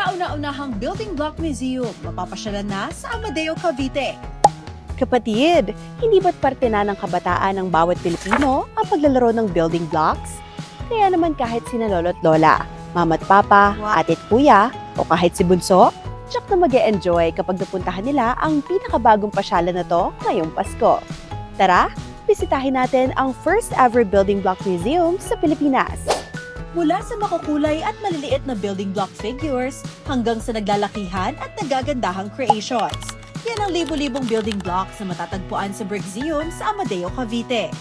kauna-unahang building block museum mapapasyalan na sa Amadeo, Cavite. Kapatid, hindi ba't parte na ng kabataan ng bawat Pilipino ang paglalaro ng building blocks? Kaya naman kahit sina lolo't lola, mama't papa, atit kuya, o kahit si bunso, tsak na mag-e-enjoy kapag napuntahan nila ang pinakabagong pasyalan na to ngayong Pasko. Tara, bisitahin natin ang first ever building block museum sa Pilipinas. Mula sa makukulay at maliliit na building block figures hanggang sa naglalakihan at nagagandahang creations. Yan ang libo-libong building blocks na matatagpuan sa Brixeum sa Amadeo, Cavite.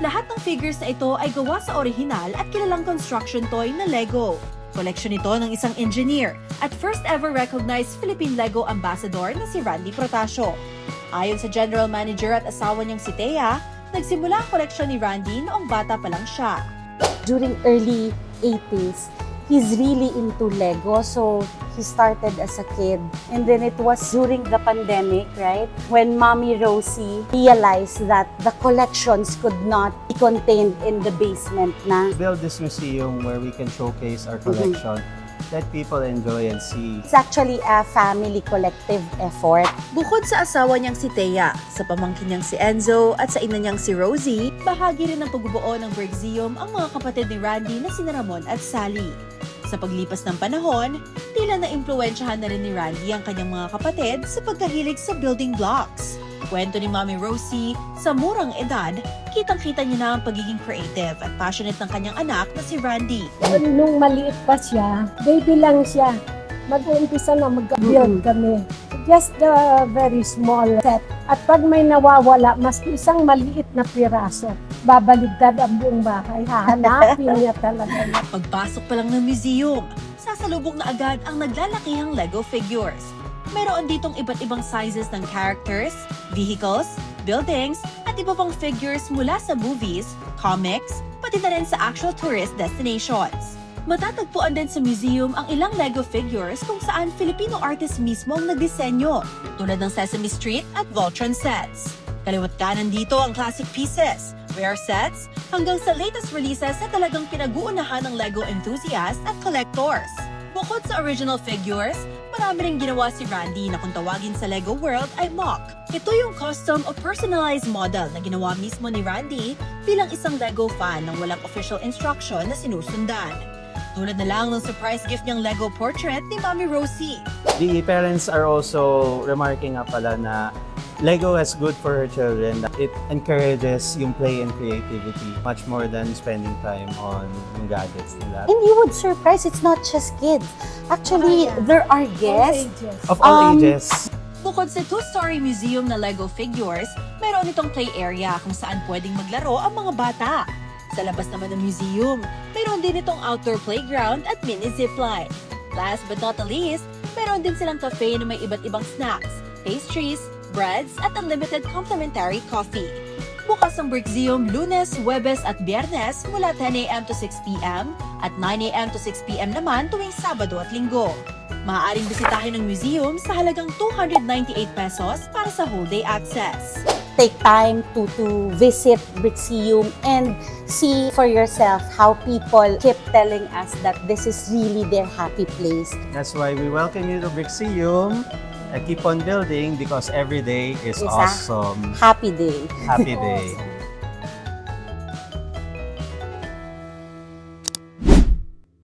Lahat ng figures na ito ay gawa sa orihinal at kilalang construction toy na Lego. Koleksyon ito ng isang engineer at first ever recognized Philippine Lego Ambassador na si Randy Protasio. Ayon sa general manager at asawa niyang si Thea, nagsimula ang koleksyon ni Randy noong bata pa lang siya. During early 80s, he's really into Lego. So he started as a kid. And then it was during the pandemic, right? When Mommy Rosie realized that the collections could not be contained in the basement na. Build this museum where we can showcase our collection, let people enjoy and see. It's actually a family collective effort. Bukod sa asawa niyang si Thea, sa pamangkin niyang si Enzo at sa ina niyang si Rosie, bahagi rin ng pagbubuo ng Brixeum ang mga kapatid ni Randy na sina Ramon at Sally. Sa paglipas ng panahon, tila na-impluwensyahan na rin ni Randy ang kanyang mga kapatid sa pagkahilig sa building blocks. Kwento ni Mami Rosie, sa murang edad, kitang-kita niya na ang pagiging creative at passionate ng kanyang anak na si Randy. Nung maliit pa siya, baby lang siya, mag-uumpisa na mag-build kami. Just the very small set. At pag may nawawala, mas isang maliit na piraso, babaligtad ang buong bahay. Hahanapin niya talaga. Pagpasok pa lang ng museum, sasalubong na agad ang naglalakihang Lego figures. Meron ditong iba't ibang sizes ng characters, vehicles, buildings, at iba pang figures mula sa movies, comics, pati na rin sa actual tourist destinations. Matatagpuan din sa museum ang ilang Lego figures kung saan Filipino artist mismo ang nagdisenyo, tulad ng Sesame Street at Voltron sets. Kaliwat kanan dito ang classic pieces, rare sets, hanggang sa latest releases na talagang pinag-uunahan ng Lego enthusiasts at collectors. Bukod sa original figures, marami ring ginawa si Randy na kung tawagin sa Lego World ay mock. Ito yung custom o personalized model na ginawa mismo ni Randy bilang isang Lego fan nang walang official instruction na sinusundan. Tulad na lang ng surprise gift niyang Lego portrait ni Mami Rosie. The parents are also remarking nga pala na Lego is good for her children. It encourages yung play and creativity much more than spending time on yung gadgets nila. And you would surprise, it's not just kids. Actually, there are guests. Of all ages. Bukod sa two-story museum na Lego figures, mayroon itong play area kung saan pwedeng maglaro ang mga bata. Sa labas naman ng museum, mayroon din itong outdoor playground at mini zipline. Last but not the least, mayroon din silang cafe na may iba't ibang snacks, pastries, breads at unlimited complimentary coffee. Bukas ang Brixeum Lunes, Huwebes at Biyernes mula 10 a.m. to 6 p.m. at 9 a.m. to 6 p.m. naman tuwing Sabado at Linggo. Maaaring bisitahin ng museum sa halagang 298 pesos para sa whole day access. Take time to visit Brixeum and see for yourself how people keep telling us that this is really their happy place. That's why we welcome you to Brixeum and keep on building because every day is awesome. Happy day. Happy day.